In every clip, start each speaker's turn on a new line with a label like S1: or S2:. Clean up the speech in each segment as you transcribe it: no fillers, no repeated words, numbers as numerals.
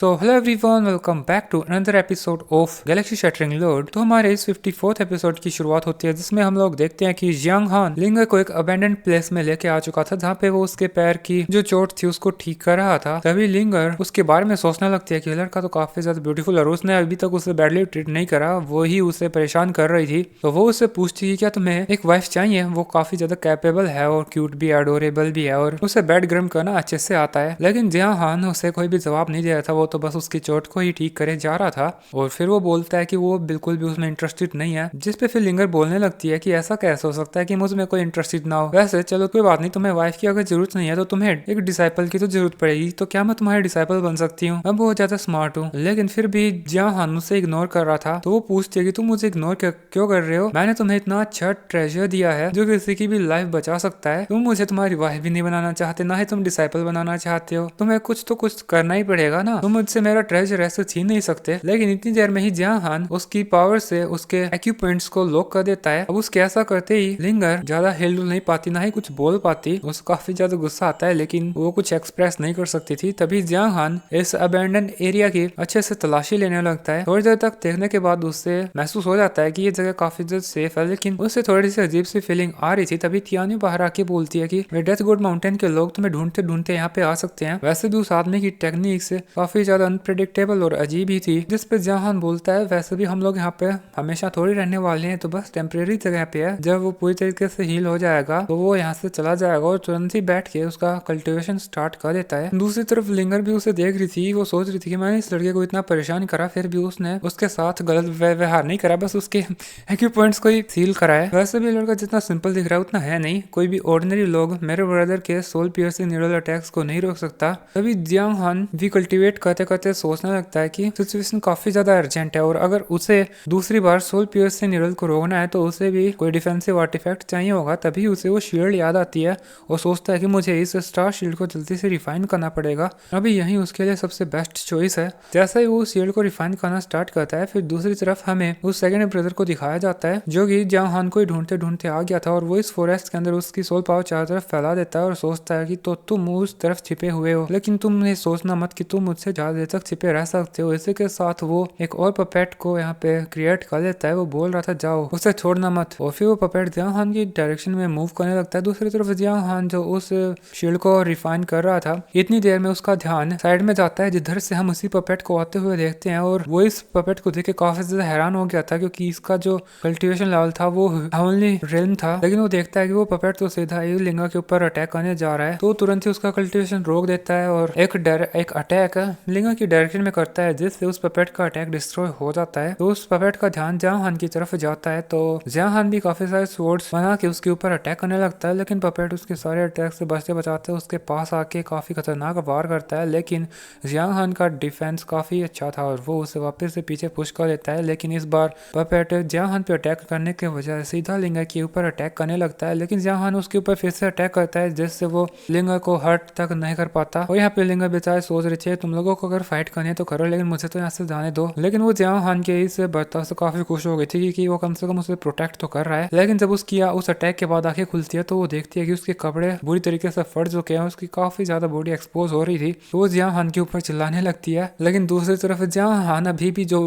S1: तो hello everyone, welcome back to another episode of galaxy shuttering load. तो हमारे इस 54th एपिसोड की शुरुआत होती है जिसमें हम लोग देखते हैं कि जियांग हान लिंगर को एक अबेंडेंड प्लेस में लेके आ चुका था जहाँ पे वो उसके पैर की जो चोट थी उसको ठीक कर रहा था। तभी लिंगर उसके बारे में सोचने लगती है कि लड़का तो काफी ज्यादा ब्यूटीफुल और उसने अभी तक उसे बैडली ट्रीट नहीं करा, वो ही उसे परेशान कर रही थी। तो वो उससे पूछती है क्या तुम्हें एक वाइफ चाहिए, वो काफी ज्यादा कैपेबल है और क्यूट भी, एडोरेबल भी है और उसे बेड ग्रम करना अच्छे से आता है। लेकिन जियांग हान उसे कोई भी जवाब नहीं दे रहा था, वो तो बस उसकी चोट को ही ठीक करे जा रहा था। और फिर वो बोलता है कि वो बिल्कुल भी उसमें इंटरेस्टेड नहीं है, जिस पे फिर लिंगर बोलने लगती है कि ऐसा कैसे हो सकता है कि मुझ में कोई इंटरेस्टेड ना हो। वैसे चलो कोई बात नहीं, तुम्हें वाइफ की अगर जरूरत नहीं है तो तुम्हें एक डिसाइपल की तो जरूरत पड़ेगी, तो क्या मैं तुम्हारी डिसाइपल बन सकती हूँ? मैं बहुत ज्यादा स्मार्ट हूँ। लेकिन फिर भी जियांग हान उसे इग्नोर कर रहा था, तो वो पूछती है कि तुम मुझे इग्नोर क्यों कर रहे हो? मैंने तुम्हें इतना अच्छा ट्रेजर दिया है जो किसी की भी लाइफ बचा सकता है। तुम मुझे तुम्हारी वाइफ भी नहीं बनाना चाहते, ना ही तुम डिसाइपल बनाना चाहते हो। तुम्हें कुछ तो कुछ करना ही पड़ेगा ना, तुम मुझसे मेरा ट्रेजर ऐसे छीन नहीं सकते। लेकिन इतनी देर में ही जियांग हान उसकी पावर से उसके इक्विपमेंट्स को लॉक कर देता है। अब उसके ऐसा करते ही लिंगर ज्यादा हिल डुल नहीं पाती, ना ही कुछ बोल पाती। उसको काफी ज्यादा गुस्सा आता है लेकिन वो कुछ एक्सप्रेस नहीं कर सकती थी। तभी जियांग हान इस अबेंडन एरिया की अच्छे से तलाशी लेने लगता है। थोड़ी देर तक देखने के बाद उससे महसूस हो जाता है कि ये जगह काफी ज्यादा सेफ है, लेकिन उससे थोड़ी सी अजीब सी फीलिंग आ रही थी। तभी तियानी बाहर आके बोलती है कि डेथ गुड माउंटेन के लोग तुम्हें ढूंढते ढूंढते यहाँ पे आ सकते हैं। वैसे भी उस आदमी की टेक्निक से काफी ज्यादा अनप्रेडिक्टेबल और अजीब ही थी। जिस पे जियांग हान बोलता है वैसे भी हम लोग यहाँ पे हमेशा थोड़ी रहने वाले हैं, तो बस टेम्परेरी जगह पे है, जब वो पूरी तरीके से हील हो जाएगा तो वो यहाँ से चला जाएगा। और तुरंत ही बैठ के उसका कल्टिवेशन स्टार्ट कर देता है। दूसरी तरफ लिंगर भी उसे देख रही थी, वो सोच रही थी कि मैंने इस लड़के को इतना परेशान करा, फिर भी उसने उसके साथ गलत व्यवहार नहीं करा, बस उसके इक्विपमेंट्स को ही सील करा है। वैसे भी लड़का जितना सिंपल दिख रहा है उतना है नहीं। कोई भी ऑर्डिनरी लोग मेरे ब्रदर के सोल पियर्सिंग न्यूरल अटैक्स को नहीं रोक सकता। तभी जियांग हान भी कल्टिवेट करते करते सोचने लगता है कि सिचुएशन काफी ज्यादा अर्जेंट है और अगर उसे दूसरी बार सोल पियर्सिंग न्यूरल को रोकना है तो उसे भी कोई डिफेंसिव आर्टिफैक्ट चाहिए होगा। तभी उसे वो शील्ड याद आती है और सोचता है कि मुझे इस स्टार शील्ड को जल्दी से रिफाइन करना पड़ेगा, अभी यही उसके लिए सबसे बेस्ट चॉइस है। जैसा ही वो शील्ड को रिफाइन करना स्टार्ट करता है, फिर दूसरी तरफ हमें उस सेकंड ब्रदर को दिखाया जाता है जो कि जियांग हान को ढूंढते ढूंढते आ गया था और वो इस फॉरेस्ट के अंदर उसकी सोल पावर चारों तरफ फैला देता है और सोचता है कि तो तुम उस तरफ छिपे हुए हो, लेकिन तुमने सोचना मत कि तुम मुझसे ज्यादा देर तक छिपे रह सकते हो। इसी के साथ वो एक और पपेट को यहाँ पे क्रिएट कर लेता है। वो बोल रहा था जाओ, उसे छोड़ना मत। और फिर वो पपेट जियांग हान की डायरेक्शन में मूव करने लगता है। दूसरी तरफ जियांग हान जो उस शील्ड को रिफाइन कर रहा था, इतनी देर में उसका ध्यान साइड में जाता है जिधर से हम उसी पपेट को आते हुए देखते हैं। और वो इस पपेट को देख के काफी ज्यादा हैरान हो गया था क्योंकि इसका जो कल्टिवेशन लेवल था वो हेवनली रियल्म था। लेकिन वो देखता है कि वो पपेट तो सीधा ही लिंगा के ऊपर अटैक करने जा रहा है, तो तुरंत ही उसका कल्टिवेशन रोक देता है और एक अटैक लिंगा की डायरेक्शन में करता है जिससे उस पपेट का अटैक डिस्ट्रॉय हो जाता है। तो उस पपेट का ध्यान जियांग हान की तरफ जाता है, तो जियांग हान भी काफी सारे स्वॉर्ड्स बना के उसके ऊपर अटैक करने लगता है। लेकिन पपेट उसके सारे अटैक से बचते बचाते उसके पास आके काफी खतरनाक वार करता है। लेकिन जियांग हान का डिफेंस काफी अच्छा था और वो उसे वापस से पीछे पुश कर देता है। लेकिन इस बार पपेट जियांग हान पे अटैक करने की वजह सीधा लिंगा के ऊपर अटैक करने लगता है। लेकिन जियांग हान उसके ऊपर फिर से अटैक करता है जिससे वो लिंगा को हर्ट तक नहीं कर पाता। और यहाँ पे लिंगा बेचारे सोच रहे थे तुम लोगों को अगर फाइट करनी है तो करो, लेकिन मुझे तो यहाँ से जाने दो। लेकिन वो जियांग हान के इस बर्ताव से काफी खुश हो गई थी कि वो कम से कम उसे प्रोटेक्ट तो कर रहा है। लेकिन जब उसकी उस अटैक के बाद आंखें खुलती है तो वो देखती है कि उसके कपड़े बुरी तरीके से फट चुके हैं, उसकी काफी ज्यादा बॉडी एक्सपोज हो रही थी। तो वो जियांग हान के ऊपर चिल्लाने लगती है। लेकिन दूसरी तरफ जियांग हान अभी भी जो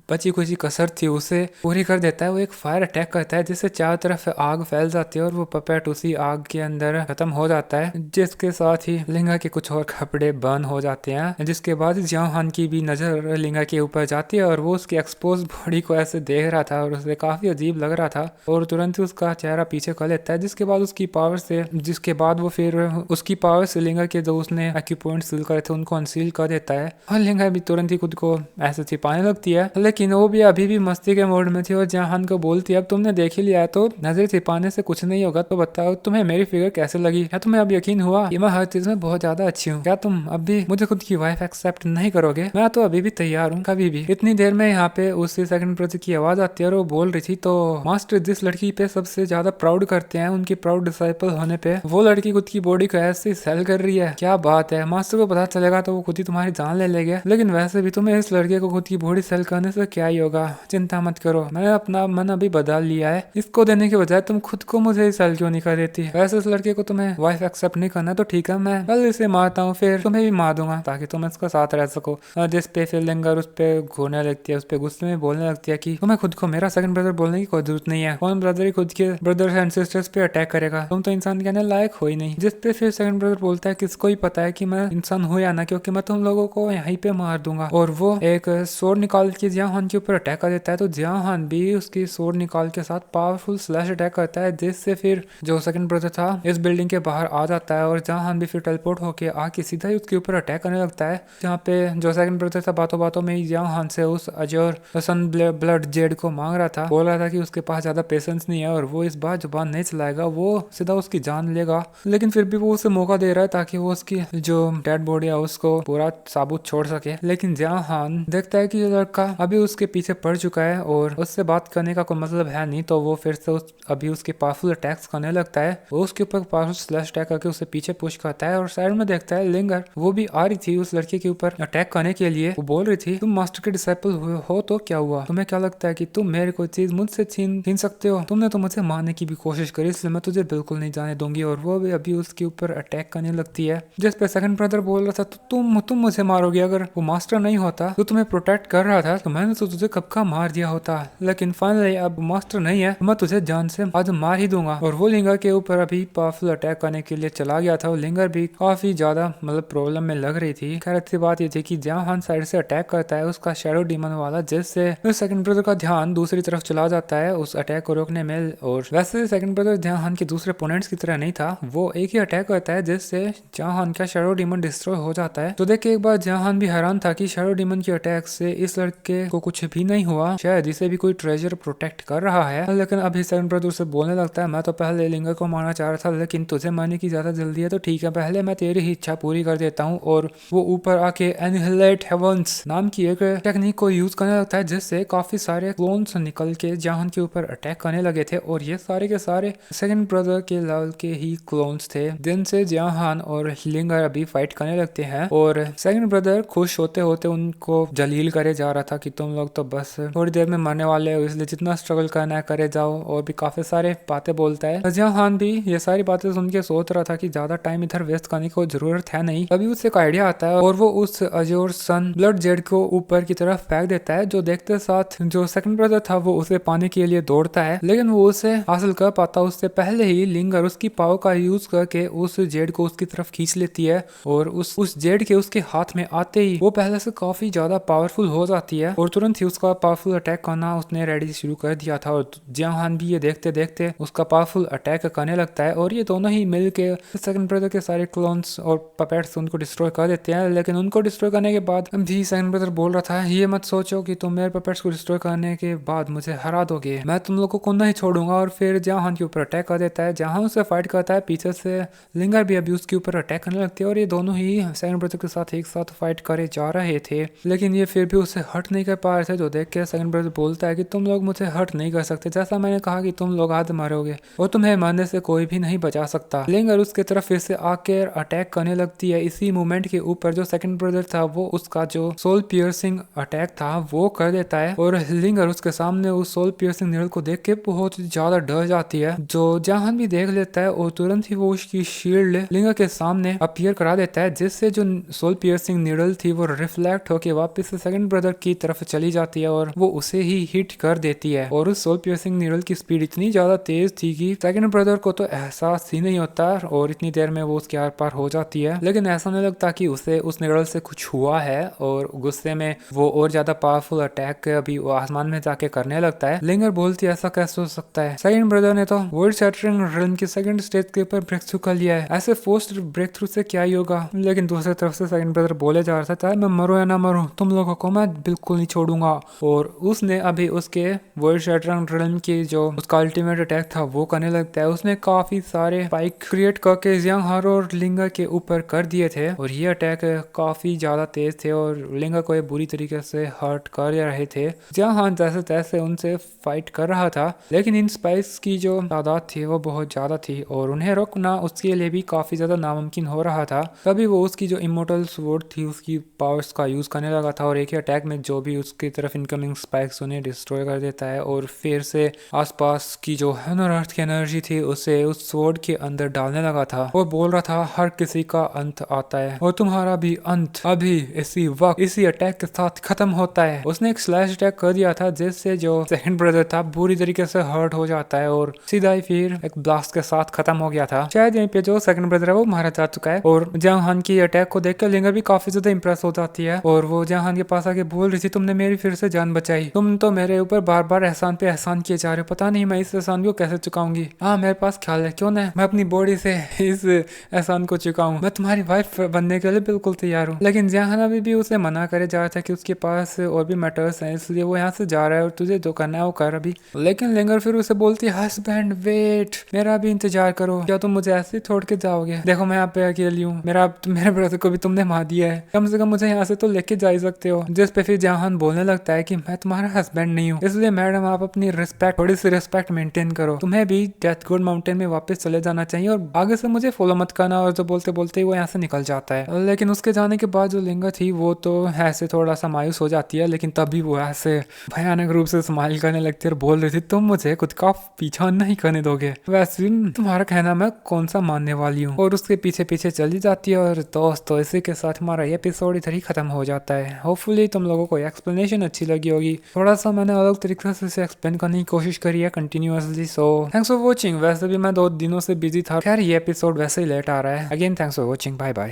S1: बची कुछ कसर थी उसे पूरी कर देता है। वो एक फायर अटैक करता है जिससे चारों तरफ आग फैल जाती है और वो पपेट उसी आग के अंदर खत्म हो जाता है, जिसके साथ ही लिंगा के कुछ और कपड़े बर्न हो जाते हैं। जिसके बाद जियांग हान की भी नजर लिंगा के ऊपर जाती है और वो उसकी एक्सपोज बॉडी को ऐसे देख रहा था और उसे काफी अजीब लग रहा था और तुरंत ही उसका चेहरा पीछे कर लेता है। जिसके बाद वो फिर उसकी पावर से लिंगा के जो उसने इक्विपमेंट सील करे थे उनको अनसील कर देता है और लिंगा भी तुरंत ही खुद को ऐसे छिपाने लगती है। लेकिन वो भी अभी भी मस्ती के मोड में थी और जियांग हान को बोलती है अब तुमने देख ही लिया तो नजर छिपाने से कुछ नहीं होगा, तो बताओ तुम्हें मेरी फिगर कैसे लगी? क्या तुम्हें अब यकीन हुआ कि मैं हर चीज में बहुत ज्यादा अच्छी हूँ? क्या तुम अब भी मुझे खुद की वाइफ एक्सेप्ट नहीं करोगे? मैं तो अभी भी तैयार हूँ, कभी भी। इतनी देर में यहाँ पे उसी सेकंड ब्रदर की आवाज आती है और वो बोल रही थी तो मास्टर जिस लड़की पे सबसे ज्यादा प्राउड करते हैं उनकी प्राउड डिसाइपल होने पे वो लड़की खुद की बॉडी को ऐसे सेल कर रही है, क्या बात है। मास्टर को पता चलेगा तो वो खुद ही तुम्हारी जान ले लेगा। लेकिन वैसे भी तुम्हें इस लड़के को खुद की बॉडी सेल करने से क्या ही होगा, चिंता मत करो, मैंने अपना मन अभी बदल लिया है, इसको देने के बजाय तुम खुद को मुझे सेल क्यों नहीं कर देती। वैसे उस लड़के को तुम्हें वाइफ एक्सेप्ट नहीं करना तो ठीक है, मैं कल इसे मारता हूँ, फिर तुम्हें भी मार दूंगा ताकि तुम इसका साथ रह सको। जिस पे फिर लिंगर उस पे घूरने लगती है, उस पे गुस्से में बोलने लगती है कि तुम्हें खुद को मेरा सेकंड ब्रदर बोलने की कोई जरूरत नहीं है, कौन ब्रदर ही खुद के ब्रदर्स एंड सिस्टर्स पे अटैक करेगा, तुम तो इंसान कहने लायक हो ही नहीं। जिस पे फिर सेकंड ब्रदर बोलता है किसको ही पता है कि मैं इंसान हूँ या ना, क्योंकि मैं तुम लोगों को यहीं पे मार दूंगा। और वो एक सोर्ड निकाल के जियांग हान के ऊपर अटैक कर देता है, तो जियांग हान भी उसकी सोर्ड निकाल के साथ पावरफुल स्लैश अटैक करता है, जिससे फिर जो सेकंड ब्रदर था इस बिल्डिंग के बाहर आ जाता है और जियांग हान भी फिर टेलीपोर्ट होके आके सीधा ही उसके ऊपर अटैक करने लगता है। जहाँ पे जो सेकंड ब्रदर था बातों बातों में जियांग हान से उस अजोर सन ब्लड जेड को मांग रहा था, बोल रहा था कि उसके पास ज्यादा पेशेंस नहीं है और वो इस बार जुबान नहीं चलाएगा, वो सीधा उसकी जान लेगा। लेकिन फिर भी वो उसे मौका दे रहा है ताकि वो उसकी जो डेड बॉडी है उसको पूरा साबुत छोड़ सके। लेकिन जियांग हान देखता है कि ये लड़का अभी उसके पीछे पड़ चुका है और उससे बात करने का कोई मतलब है नहीं, तो वो फिर से अभी उसके पावरफुल अटैक्स करने लगता है। वो उसके ऊपर पावरफुल स्लैश अटैक करके उसे पीछे पुश करता है और साइड में देखता है लिंगर, वो भी आ रही थी उस लड़के के ऊपर अटैक करने के लिए। वो बोल रही थी तुम मास्टर के डिसाइपल हो तो क्या हुआ, तुम्हें क्या लगता है कि तुम मेरी कोई चीज मुझसे छीन सकते हो, तुमने तो मुझे मारने की भी कोशिश करी, इसलिए मैं तुझे बिल्कुल नहीं जाने दूंगी। और वो भी अभी उसके ऊपर अटैक करने लगती है, जिस पे सेकंड ब्रदर बोल रहा था तो तुम मुझे मारोगे, अगर वो मास्टर नहीं होता तो तुम्हें प्रोटेक्ट कर रहा था तो मैंने तो तुझे कब का मार दिया होता, लेकिन फाइनली अब मास्टर नहीं है तो मैं तुझे जान से आज मार ही दूंगा। और वो लिंगर के ऊपर अभी पावरफुल अटैक करने के लिए चला गया था। लिंगर भी काफी ज्यादा मतलब प्रॉब्लम में लग रही थी। खैर अच्छी बात ये थी कि जियांग हान साइड से अटैक करता है उसका शैडो डीमन वाला, जिससे सेकंड ब्रदर का ध्यान दूसरी तरफ चला जाता है उस अटैक को रोकने में। और वैसे सेकंड ब्रदर जियांग हान के दूसरे ओपोनेंट्स की तरह नहीं था, वो एक ही अटैक करता है जिससे जियांग हान का शैडो डीमन डिस्ट्रॉय हो जाता है। तो देख के एक बार जियांग हान भी हैरान था कि शैडो डीमन की अटैक से इस लड़के को कुछ भी नहीं हुआ, शायद इसे भी कोई ट्रेजर प्रोटेक्ट कर रहा है। लेकिन अभी सेकंड ब्रदर से बोलने लगता है मैं तो पहले लिंगर को मारना चाह रहा था, लेकिन तुझे मारने की ज्यादा जल्दी है तो ठीक है, पहले मैं तेरी ही इच्छा पूरी कर देता हूँ। और वो ऊपर आके एनिहिलेट हेवंस नाम की एक टेक्निक को यूज करने लगता है, जिससे काफी सारे क्लोन्स निकल के जियांग के ऊपर अटैक करने लगे थे। और ये सारे के सारे सेकंड ब्रदर के लेवल के ही क्लोन्स थे, जिनसे जियांग और लिंगर अभी फाइट करने लगते हैं। और सेकंड ब्रदर खुश होते होते उनको जलील करे जा रहा था कि तुम लोग तो बस थोड़ी देर में मरने वाले हो, इसलिए जितना स्ट्रगल करना है करे जाओ, और भी काफी सारे बातें बोलता है। जियांग भी ये सारी बातें सुन के सोच रहा था कि ज्यादा टाइम इधर वेस्ट करने की जरूरत है नहीं। तभी उसे एक आइडिया आता है और वो उस अजोर सन ब्लड जेड को ऊपर की तरफ फेंक देता है, जो देखते साथ जो सेकंड ब्रदर था वो उसे पाने के लिए दौड़ता है, लेकिन वो उसे हासिल कर पाता उससे पहले ही लिंगर उसकी पावर का यूज करके उस जेड को उसकी तरफ खींच लेती है। और उस जेड के उसके हाथ में आते ही वो पहले से काफी ज्यादा पावरफुल हो जाती है और तुरंत ही उसका पावरफुल अटैक करना उसने रेडी शुरू कर दिया था। और जियांग भी ये देखते देखते उसका पावरफुल अटैक करने लगता है और ये दोनों ही मिल के सेकंड ब्रदर के सारे क्लोन्स और पपेट्स उनको डिस्ट्रॉय कर देते हैं। लेकिन उनको डिस्ट्रॉय करने के बाद भी सेकंड ब्रदर बोल रहा था ये मत सोचो कि तुम मेरे पपेट्स को डिस्ट्रॉय करने के बाद मुझे हरा दोगे, मैं तुम लोगों को नहीं छोड़ूंगा। और फिर जियांग के ऊपर अटैक कर देता है, जहां उसे फाइट करता है पीछे से लिंगर भी अभी उसके ऊपर अटैक करने लगती है और ये दोनों ही सेकंड ब्रदर के साथ एक साथ फाइट करे जा रहे थे। लेकिन ये फिर भी उसे हर्ट नहीं कर पा रहे थे, जो देख के सेकंड ब्रदर बोलता है कि तुम लोग मुझे हर्ट नहीं कर सकते, जैसा मैंने कहा कि तुम लोग आज मरोगे और तुम्हें मरने से कोई भी नहीं बचा सकता। लिंगर उसके तरफ फिर से आकर अटैक करने लगती है। इसी मोमेंट के ऊपर जो सेकंड ब्रदर था वो उसका जो सोल पियर्सिंग अटैक था वो कर देता है और लिंगर उसके सामने उस सोल पियर्सिंग नीडल को देख के बहुत ज्यादा डर जाती है, जो जहान भी देख लेता है और तुरंत ही वो उसकी शील्ड लिंगर के सामने अपीयर करा देता है, जिससे जो सोल पियर्सिंग नीडल थी वो रिफ्लेक्ट होके वापस से सेकंड ब्रदर की तरफ चली जाती है और वो उसे ही हिट कर देती है। और उस सोल पियर्सिंग नीडल की स्पीड इतनी ज्यादा तेज थी कि सेकंड ब्रदर को तो एहसास ही नहीं होता और इतनी देर में वो उसके आर पार हो जाती है। लेकिन ऐसा नहीं लगता कि उसे उस नीडल से कुछ हुआ है और गुस्से में वो और ज्यादा पावरफुल अटैक अभी वो आसमान में जाके करने लगता है। लिंगर बोलती है ऐसा कैसे हो सकता है, सेकंड ब्रदर ने तो वर्ल्ड शैटरिंग रिल्म की सेकंड स्टेज के ऊपर ब्रेक थ्रू कर लिया है, ऐसे फोर्स्ड ब्रेक थ्रू से क्या ही होगा। लेकिन दूसरी तरफ से सेकंड ब्रदर बोले जा रहा था चाहे मैं मरूं या ना मरूं तुम लोगों को मैं बिल्कुल नहीं छोड़ूंगा। और उसने अभी उसके वर्ल्ड शैटरिंग रिल्म की जो उसका अल्टीमेट अटैक था वो करने लगता है। उसने काफी सारे स्पाइक क्रिएट करके जियांग हारो और लिंगर के ऊपर कर दिए थे और ये अटैक काफी ज्यादा तेज थे और लिंगर को ये बुरी तरीके से हर्ट कर रहे थे। जियांग हान जैसे तैसे उनसे फाइट कर रहा था, लेकिन इन स्पाइक्स की जो तादाद थी वो बहुत ज्यादा थी और उन्हें रोकना उसके लिए भी काफी ज्यादा नामुमकिन हो रहा था। तभी वो उसकी जो इमोर्टल स्वॉर्ड थी उसकी पावर्स का यूज करने लगा था और एक ही अटैक में जो भी उसकी तरफ इनकमिंग स्पाइक्स उन्हें डिस्ट्रॉय कर देता है और फिर से आसपास की जो हेवन और अर्थ की एनर्जी थी उसे उस स्वॉर्ड के अंदर डालने लगा था और बोल रहा था हर किसी का अंत आता है और तुम्हारा भी अंत अभी इसी वक्त इसी अटैक के साथ खत्म होता है। उसने एक स्लैश अटैक कर दिया था जिससे जो सेकंड ब्रदर था बुरी तरीके से हर्ट हो जाता है और सीधा ही फिर एक ब्लास्ट के साथ खत्म हो गया था। शायद यहीं पे जो सेकंड ब्रदर है वो मारा जा चुका है और जंग हान की अटैक को देख कर लिंगर भी काफी ज्यादा इंप्रेस हो जाती है और वो जंग हान के पास आके बोल रही थी तुमने मेरी फिर से जान बचाई, तुम तो मेरे ऊपर बार बार एहसान पे एहसान किए जा रहे हो, पता नहीं मैं इस एहसान को कैसे चुकाऊंगी। हाँ मेरे पास ख्याल है, क्यों ना मैं अपनी बॉडी से इस एहसान को चुकाऊं, मैं तुम्हारी वाइफ बनने के लिए बिल्कुल तैयार हूँ। लेकिन जंग हान अभी भी उसे मना करे जा रहा था कि उसके पास और भी मैटर्स हैं इसलिए वो यहाँ से जा रहा है और तुझे जो करना है वो कर अभी। लेकिन लिंगर फिर उसे बोलती है हस्बैंड वेट, मेरा भी इंतजार करो, क्या तुम मुझे ऐसे ही छोड़ के जाओगे? देखो मैं यहाँ पे अकेली हूँ, मेरे ब्रदर को भी तुमने मार दिया है, कम से कम मुझे यहाँ से तो लेके जा ही सकते हो। जिस पे फिर जहान बोलने लगता है कि मैं तुम्हारा हस्बैंड नहीं हूँ, इसलिए मैडम आप अपनी रिस्पेक्ट थोड़ी सी रिस्पेक्ट मेंटेन करो, तुम्हें भी डेथ गुड माउंटेन में वापस चले जाना चाहिए और आगे से मुझे फॉलो मत करना। और जो बोलते बोलते वो यहाँ से निकल जाता है। लेकिन उसके जाने के बाद जो लिंगा थी वो तो ऐसे थोड़ा सा मायूस हो जाती है, लेकिन तभी वो ऐसे भयानक रूप से स्माइल करने लगती है और बोल रही थी तुम मुझे खुद का पीछा नहीं करने दोगे, वैसे तुम्हारा कहना मैं कौन सा मानने वाली हूँ। और उसके पीछे पीछे चली जाती है। और दोस्तों इसी के साथ हमारा ये एपिसोड इधर ही खत्म हो जाता है। होपफुली तुम लोगों को एक्सप्लेनेशन अच्छी लगी होगी, थोड़ा सा मैंने अलग तरीके से इसे एक्सप्लेन करने की कोशिश करी है continuously. So thanks for watching. वैसे भी मैं 2 दिनों से बिजी था, खैर ये एपिसोड वैसे ही लेट आ रहा है। Again thanks for watching, bye bye.